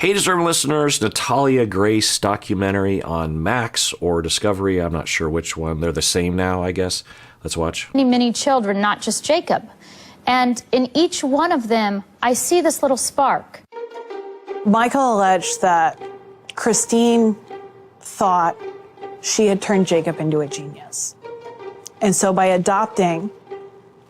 Hey, Deserving listeners, Natalia Grace documentary on Max or Discovery. I'm not sure which one. They're the same now, I guess. Let's watch. Many children, not just Jacob. And in each one of them, I see this little spark. Michael alleged that Christine thought she had turned Jacob into a genius. And so by adopting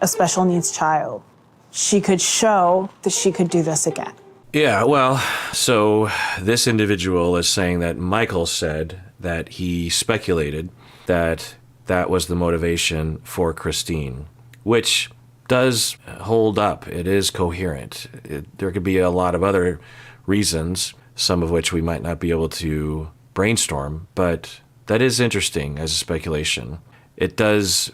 a special needs child, she could show that she could do this again. Yeah, well, so this individual is saying that Michael said that he speculated that that was the motivation for Christine, which does hold up. It is coherent. There could be a lot of other reasons, some of which we might not be able to brainstorm, but that is interesting as a speculation. It does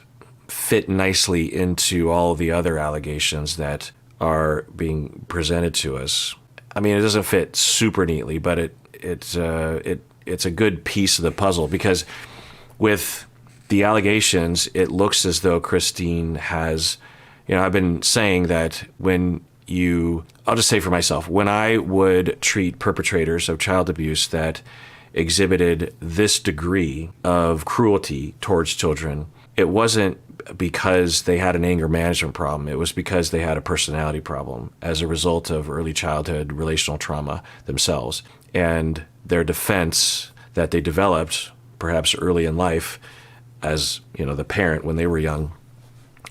fit nicely into all of the other allegations that are being presented to us. I mean, it doesn't fit super neatly, but it's a good piece of the puzzle, because with the allegations, it looks as though Christine has, I've been saying that I'll just say for myself, when I would treat perpetrators of child abuse that exhibited this degree of cruelty towards children, it wasn't because they had an anger management problem. It was because they had a personality problem as a result of early childhood relational trauma themselves. And their defense that they developed, perhaps early in life, as the parent when they were young,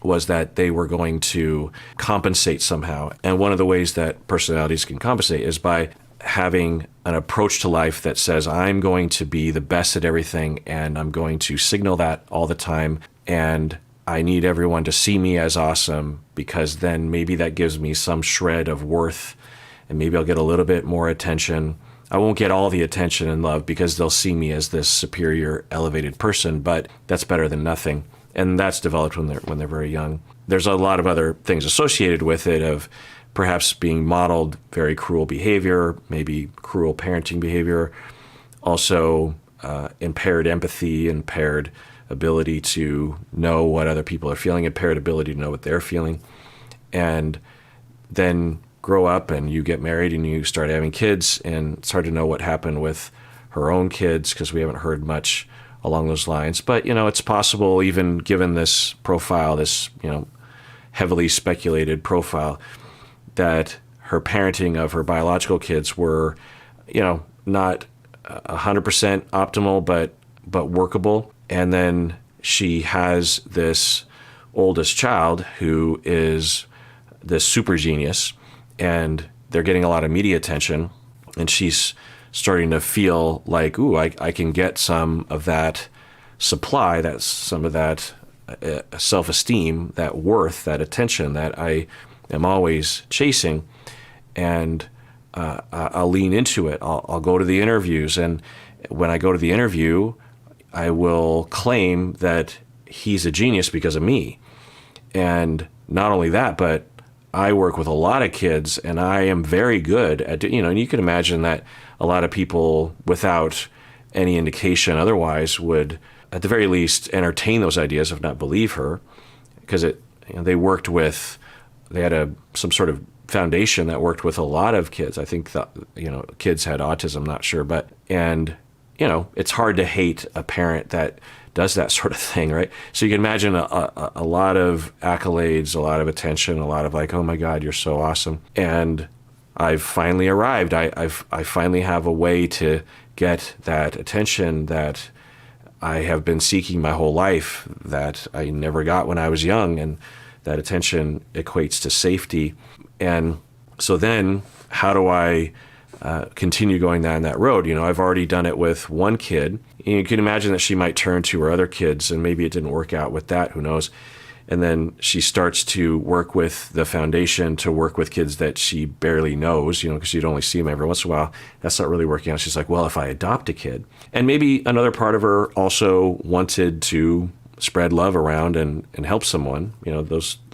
was that they were going to compensate somehow. And one of the ways that personalities can compensate is by having an approach to life that says, I'm going to be the best at everything, and I'm going to signal that all the time, and I need everyone to see me as awesome, because then maybe that gives me some shred of worth, and maybe I'll get a little bit more attention. I won't get all the attention and love because they'll see me as this superior, elevated person, but that's better than nothing. And that's developed when they're very young. There's a lot of other things associated with it, of perhaps being modeled very cruel behavior, maybe cruel parenting behavior, also impaired empathy, impaired ability to know what other people are feeling, impaired ability to know what they're feeling. And then grow up and you get married and you start having kids, and it's hard to know what happened with her own kids because we haven't heard much along those lines. But, it's possible, even given this profile, this, heavily speculated profile, that her parenting of her biological kids were, not 100% optimal, but workable. And then she has this oldest child who is this super genius, and they're getting a lot of media attention, and she's starting to feel like, ooh, I can get some of that supply, some of that self-esteem, that worth, that attention that I am always chasing, and I'll lean into it. I'll go to the interviews, and when I go to the interview, I will claim that he's a genius because of me. And not only that, but I work with a lot of kids, and I am very good at, and you can imagine that a lot of people without any indication otherwise would, at the very least, entertain those ideas, if not believe her, because they had some sort of foundation that worked with a lot of kids. I think that, kids had autism, not sure, and it's hard to hate a parent that does that sort of thing, right? So you can imagine a lot of accolades, a lot of attention, a lot of like, oh my God, you're so awesome. And I've finally arrived. I finally have a way to get that attention that I have been seeking my whole life, that I never got when I was young. And that attention equates to safety. And so then how do I continue going down that road? I've already done it with one kid. You can imagine that she might turn to her other kids, and maybe it didn't work out with that, who knows? And then she starts to work with the foundation to work with kids that she barely knows, because she'd only see them every once in a while. That's not really working out. She's like, well, if I adopt a kid. And maybe another part of her also wanted to spread love around and help someone.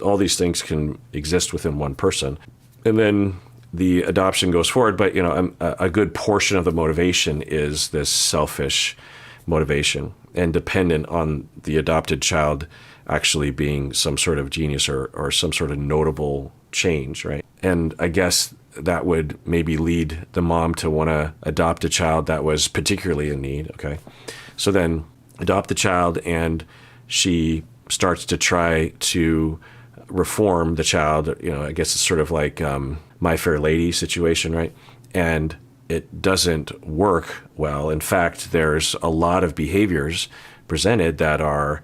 All these things can exist within one person. And then the adoption goes forward, but a good portion of the motivation is this selfish motivation and dependent on the adopted child actually being some sort of genius or some sort of notable change, right? And I guess that would maybe lead the mom to want to adopt a child that was particularly in need, okay? So then adopt the child, and she starts to try to reform the child. I guess it's sort of like My Fair Lady situation, right? And it doesn't work well. In fact, there's a lot of behaviors presented that are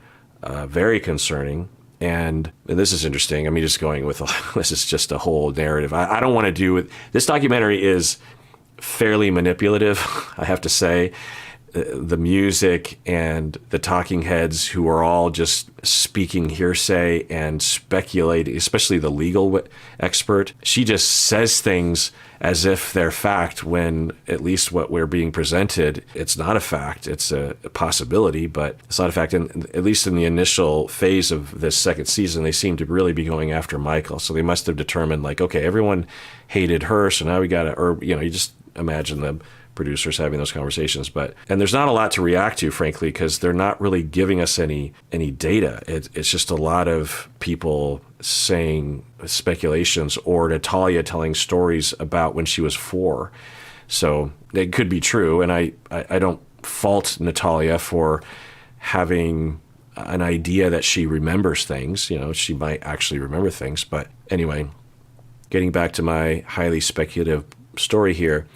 very concerning. And this is interesting. I mean, just going with this is just a whole narrative. I don't want to do with this. Documentary is fairly manipulative, I have to say. The music and the talking heads, who are all just speaking hearsay and speculating, especially the legal expert, she just says things as if they're fact, when at least what we're being presented, it's not a fact. It's a possibility, but it's not a fact. And at least in the initial phase of this second season, they seem to really be going after Michael. So they must have determined, like, okay, everyone hated her, so now we got to, or, you just imagine the producers having those conversations. And there's not a lot to react to, frankly, because they're not really giving us any data. It's just a lot of people saying speculations, or Natalia telling stories about when she was 4. So it could be true, and I don't fault Natalia for having an idea that she remembers things. She might actually remember things. But anyway, getting back to my highly speculative story here,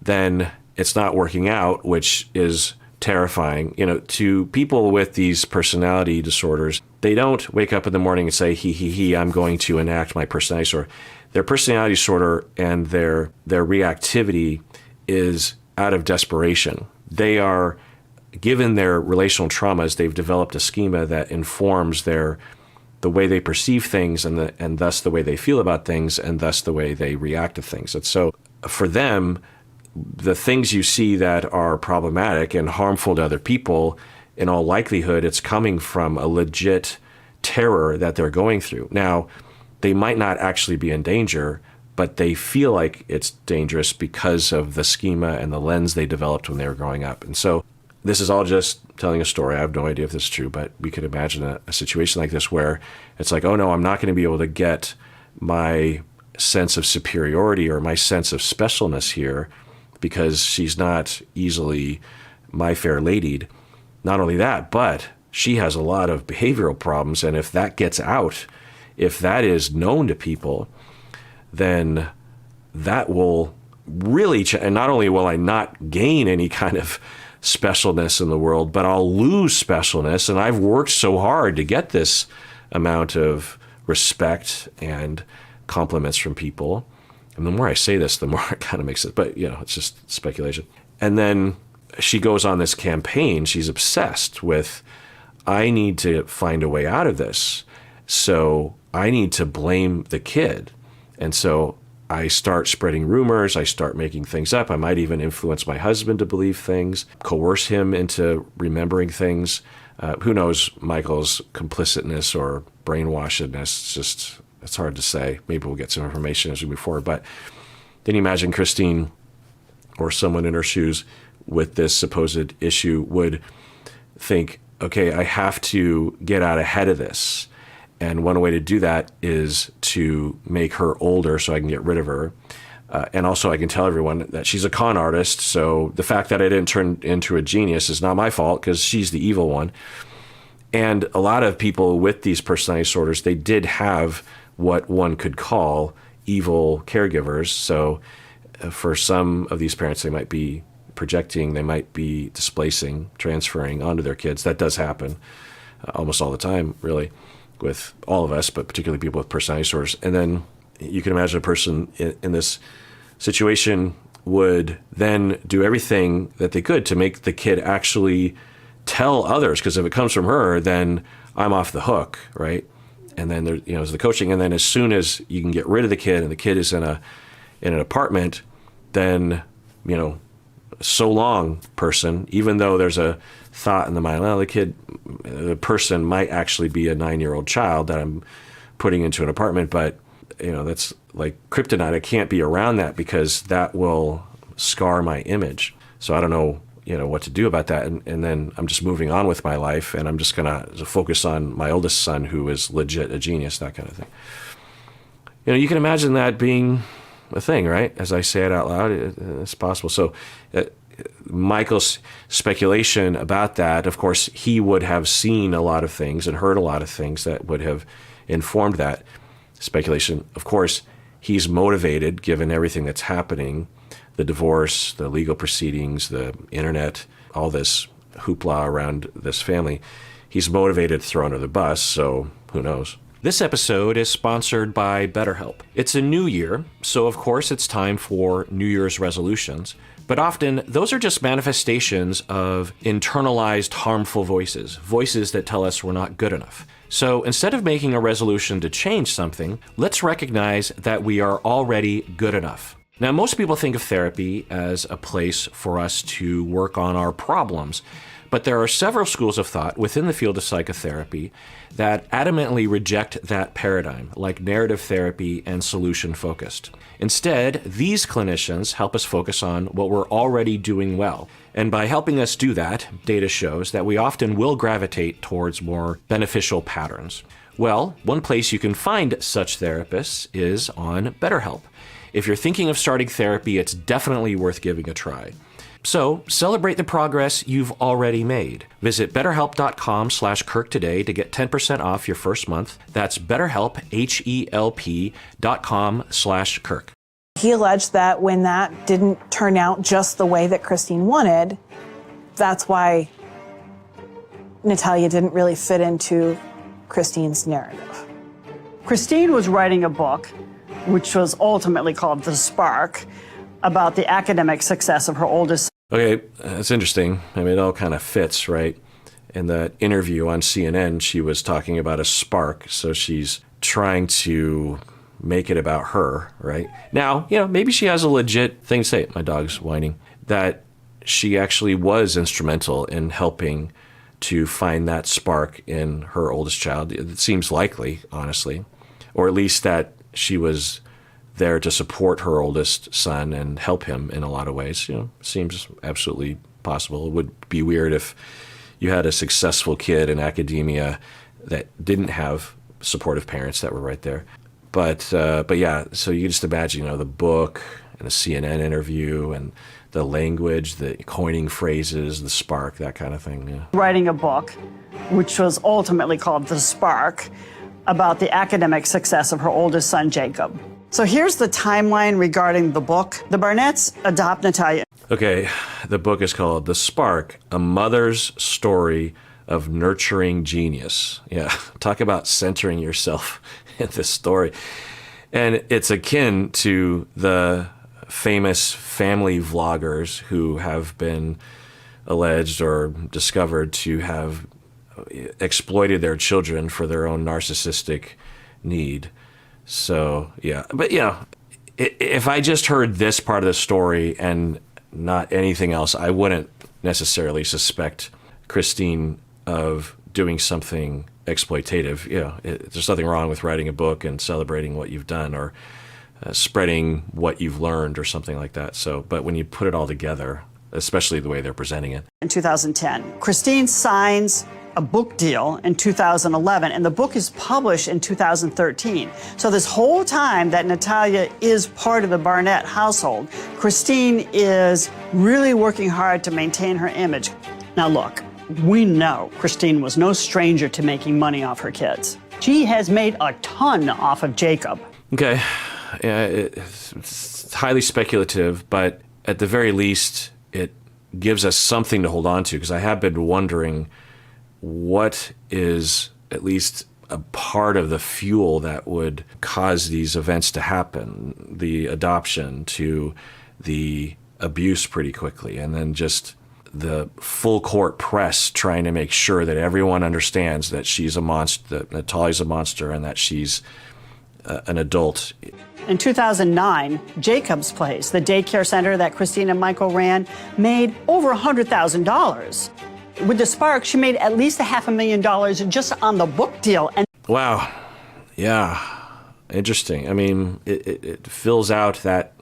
then it's not working out, which is terrifying. To people with these personality disorders, they don't wake up in the morning and say, I'm going to enact my personality disorder. Their personality disorder and their reactivity is out of desperation. They are, given their relational traumas, they've developed a schema that informs the way they perceive things, and thus the way they feel about things, and thus the way they react to things. And so for them, the things you see that are problematic and harmful to other people, in all likelihood, it's coming from a legit terror that they're going through. Now, they might not actually be in danger, but they feel like it's dangerous because of the schema and the lens they developed when they were growing up. And so this is all just telling a story. I have no idea if this is true, but we could imagine a situation like this where it's like, oh no, I'm not going to be able to get my sense of superiority or my sense of specialness here, because she's not easily My Fair Lady'd. Not only that, but she has a lot of behavioral problems, and if that gets out, if that is known to people, then that will really and not only will I not gain any kind of specialness in the world, but I'll lose specialness, and I've worked so hard to get this amount of respect and compliments from people. And the more I say this, the more it kind of makes it, but it's just speculation. And then she goes on this campaign. She's obsessed with, I need to find a way out of this. So I need to blame the kid. And so I start spreading rumors. I start making things up. I might even influence my husband to believe things, coerce him into remembering things. Who knows Michael's complicitness or brainwashedness? It's hard to say. Maybe we'll get some information as we move forward. But then you imagine Christine or someone in her shoes with this supposed issue would think, okay, I have to get out ahead of this. And one way to do that is to make her older so I can get rid of her. And also I can tell everyone that she's a con artist. So the fact that I didn't turn into a genius is not my fault, because she's the evil one. And a lot of people with these personality disorders, they did have what one could call evil caregivers. So for some of these parents, they might be projecting, they might be displacing, transferring onto their kids. That does happen almost all the time, really, with all of us, but particularly people with personality disorders. And then you can imagine a person in this situation would then do everything that they could to make the kid actually tell others, because if it comes from her, then I'm off the hook, right? And then there's the coaching, and then as soon as you can get rid of the kid, and the kid is in an apartment, then so long, person. Even though there's a thought in the mind, well, the person might actually be a 9-year-old child that I'm putting into an apartment, but that's like kryptonite. I can't be around that because that will scar my image. So I don't know what to do about that. And then I'm just moving on with my life, and I'm just going to focus on my oldest son, who is legit a genius, that kind of thing. You can imagine that being a thing, right? As I say it out loud, it's possible. So Michael's speculation about that, of course, he would have seen a lot of things and heard a lot of things that would have informed that speculation. Of course, he's motivated, given everything that's happening, the divorce, the legal proceedings, the internet, all this hoopla around this family. He's motivated to throw under the bus, so who knows? This episode is sponsored by BetterHelp. It's a new year, so of course it's time for New Year's resolutions. But often, those are just manifestations of internalized harmful voices, voices that tell us we're not good enough. So instead of making a resolution to change something, let's recognize that we are already good enough. Now, most people think of therapy as a place for us to work on our problems, but there are several schools of thought within the field of psychotherapy that adamantly reject that paradigm, like narrative therapy and solution-focused. Instead, these clinicians help us focus on what we're already doing well. And by helping us do that, data shows that we often will gravitate towards more beneficial patterns. Well, one place you can find such therapists is on BetterHelp. If you're thinking of starting therapy, it's definitely worth giving a try. So celebrate the progress you've already made. Visit betterhelp.com/Kirk today to get 10% off your first month. That's BetterHelp, HELP.com/Kirk. He alleged that when that didn't turn out just the way that Christine wanted, that's why Natalia didn't really fit into Christine's narrative. Christine was writing a book, which was ultimately called The Spark, about the academic success of her oldest. Okay, that's interesting. I mean, it all kind of fits, right? In that interview on CNN, she was talking about a spark, so she's trying to make it about her, right? Now, maybe she has a legit thing to say. My dog's whining. That she actually was instrumental in helping to find that spark in her oldest child. It seems likely, honestly. Or at least that she was there to support her oldest son and help him in a lot of ways. Seems absolutely possible. It would be weird if you had a successful kid in academia that didn't have supportive parents that were right there. But yeah, so you just imagine, the book and the CNN interview and the language, the coining phrases, the spark, that kind of thing. Yeah. Writing a book, which was ultimately called The Spark, about the academic success of her oldest son, Jacob. So here's the timeline regarding the book. The Barnetts adopt Natalia. Okay, the book is called The Spark, A Mother's Story of Nurturing Genius. Yeah, talk about centering yourself in this story. And it's akin to the famous family vloggers who have been alleged or discovered to have exploited their children for their own narcissistic need. So, yeah. But, if I just heard this part of the story and not anything else, I wouldn't necessarily suspect Christine of doing something exploitative. There's nothing wrong with writing a book and celebrating what you've done or spreading what you've learned or something like that. So, but when you put it all together, especially the way they're presenting it. In 2010, Christine signs a book deal in 2011, and the book is published in 2013. So this whole time that Natalia is part of the Barnett household, Christine is really working hard to maintain her image. Now look, we know Christine was no stranger to making money off her kids. She has made a ton off of Jacob. Okay, yeah, it's highly speculative, but at the very least, it gives us something to hold on to, because I have been wondering what is at least a part of the fuel that would cause these events to happen, the adoption to the abuse pretty quickly, and then just the full court press trying to make sure that everyone understands that she's a monster, that Natalia's a monster, and that she's an adult. In 2009, Jacob's Place, the daycare center that Christine and Michael ran, made over $100,000. With The Spark, she made at least $500,000 just on the book deal. And wow. Yeah. Interesting. I mean, it fills out that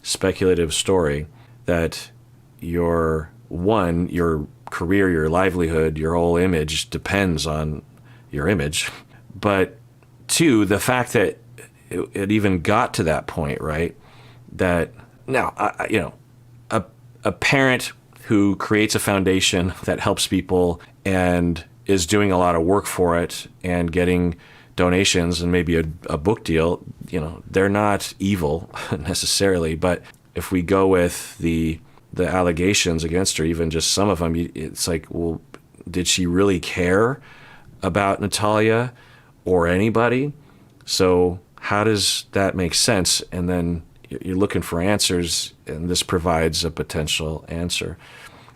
speculative story that your career, your livelihood, your whole image depends on your image. But two, the fact that it even got to that point, right? That now, a parent who creates a foundation that helps people and is doing a lot of work for it and getting donations and maybe a book deal, they're not evil necessarily. But if we go with the allegations against her, even just some of them, it's like, well, did she really care about Natalia or anybody? So how does that make sense? And then you're looking for answers, and this provides a potential answer.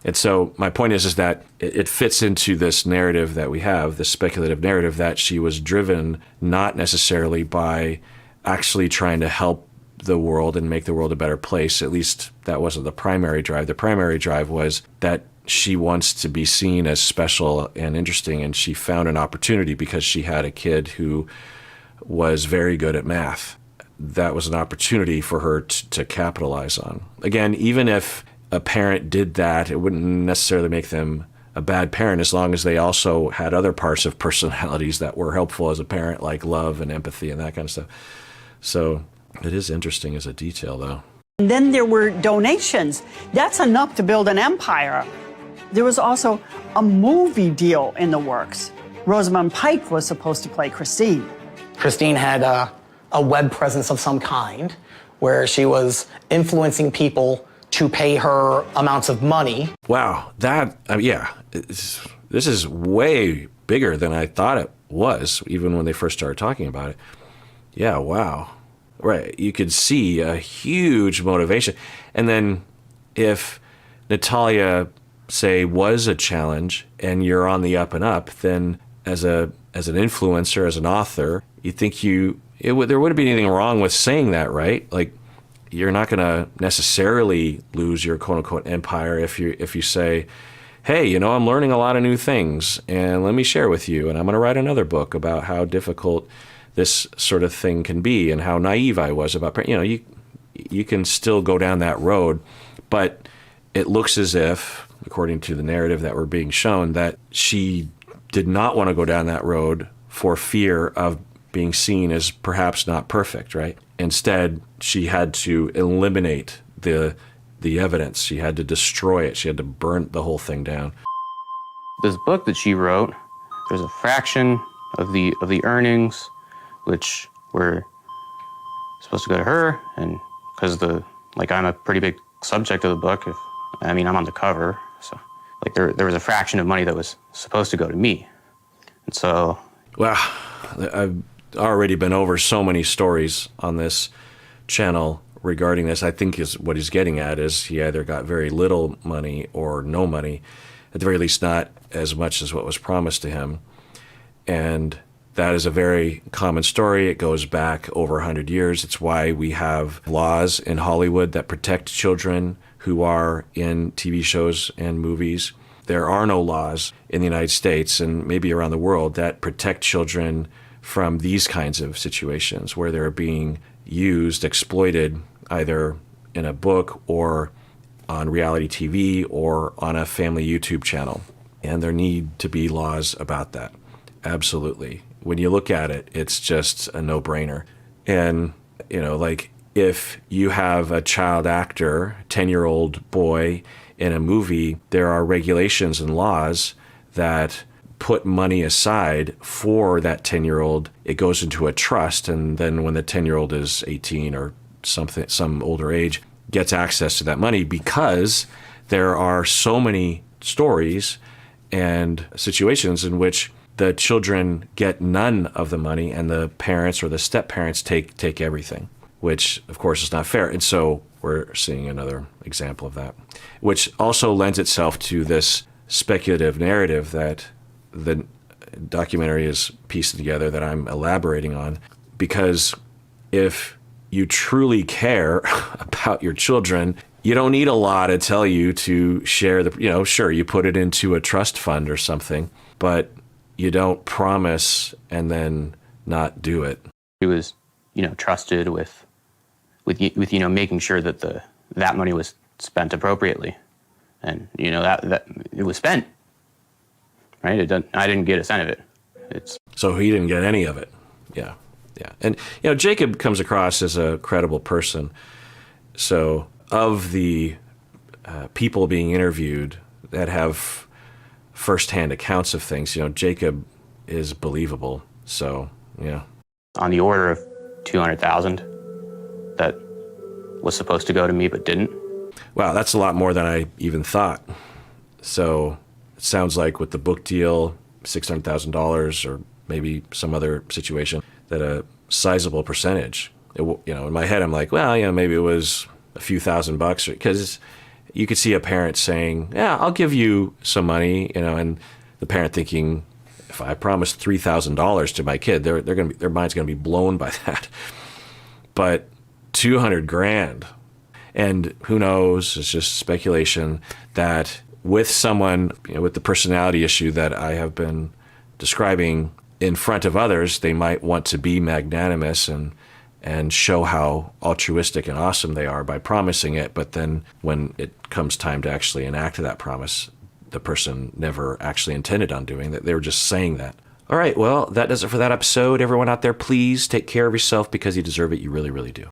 And so my point is that it fits into this narrative that we have, this speculative narrative, that she was driven not necessarily by actually trying to help the world and make the world a better place. At least that wasn't the primary drive. The primary drive was that she wants to be seen as special and interesting, and she found an opportunity because she had a kid who was very good at math. That was an opportunity for her to capitalize on. Again, even if a parent did that, it wouldn't necessarily make them a bad parent, as long as they also had other parts of personalities that were helpful as a parent, like love and empathy and that kind of stuff. So it is interesting as a detail, though. And then there were donations. That's enough to build an empire. There was also a movie deal in the works. Rosamund Pike was supposed to play Christine. Christine had a web presence of some kind where she was influencing people to pay her amounts of money. Wow, this is way bigger than I thought it was, even when they first started talking about it. Yeah, wow. Right, you could see a huge motivation. And then if Natalia, say, was a challenge and you're on the up and up, then as an influencer, as an author, you think there wouldn't be anything wrong with saying that, right? Like, you're not going to necessarily lose your quote-unquote empire if you say, hey, I'm learning a lot of new things, and let me share with you, and I'm going to write another book about how difficult this sort of thing can be and how naive I was about, you can still go down that road, but it looks as if, according to the narrative that we're being shown, that she did not want to go down that road for fear of being seen as perhaps not perfect, right? Instead, she had to eliminate the evidence. She had to destroy it. She had to burn the whole thing down. This book that she wrote, there's a fraction of the earnings which were supposed to go to her, and because I'm a pretty big subject of the book. I'm on the cover, so there was a fraction of money that was supposed to go to me, and so. Well, I've already been over so many stories on this channel regarding this. I think is what he's getting at is he either got very little money or no money, at the very least not as much as what was promised to him. And that is a very common story. It goes back over 100 years. It's why we have laws in Hollywood that protect children who are in TV shows and movies. There are no laws in the United States and maybe around the world that protect children from these kinds of situations where they're being used, exploited, either in a book or on reality TV or on a family YouTube channel. And there need to be laws about that. Absolutely. When you look at it, it's just a no-brainer. And, if you have a child actor, 10-year-old boy in a movie, there are regulations and laws that put money aside for that 10-year-old. It goes into a trust, and then when the 10-year-old is 18 or some older age, gets access to that money, because there are so many stories and situations in which the children get none of the money and the parents or the step-parents take everything, which of course is not fair. And so we're seeing another example of that, which also lends itself to this speculative narrative that the documentary is piecing together, that I'm elaborating on. Because if you truly care about your children, you don't need a law to tell you to share sure, you put it into a trust fund or something, but you don't promise and then not do it. He was, trusted with making sure that that money was spent appropriately, and that it was spent. Right? I didn't get a cent of it. So he didn't get any of it. Yeah. Yeah. And, Jacob comes across as a credible person. So of the people being interviewed that have firsthand accounts of things, Jacob is believable. So, yeah. On the order of 200,000 that was supposed to go to me but didn't. Wow, that's a lot more than I even thought. So it sounds like with the book deal, $600,000 or maybe some other situation, that a sizable percentage. In my head, I'm like, well, maybe it was a few $1,000s, because you could see a parent saying, yeah, I'll give you some money, and the parent thinking, if I promise $3,000 to my kid, their mind's gonna be blown by that. But 200 grand, and who knows? It's just speculation that with someone with the personality issue that I have been describing in front of others, they might want to be magnanimous and show how altruistic and awesome they are by promising it. But then when it comes time to actually enact that promise, the person never actually intended on doing that. They were just saying that. All right, well, that does it for that episode. Everyone out there, please take care of yourself because you deserve it. You really, really do.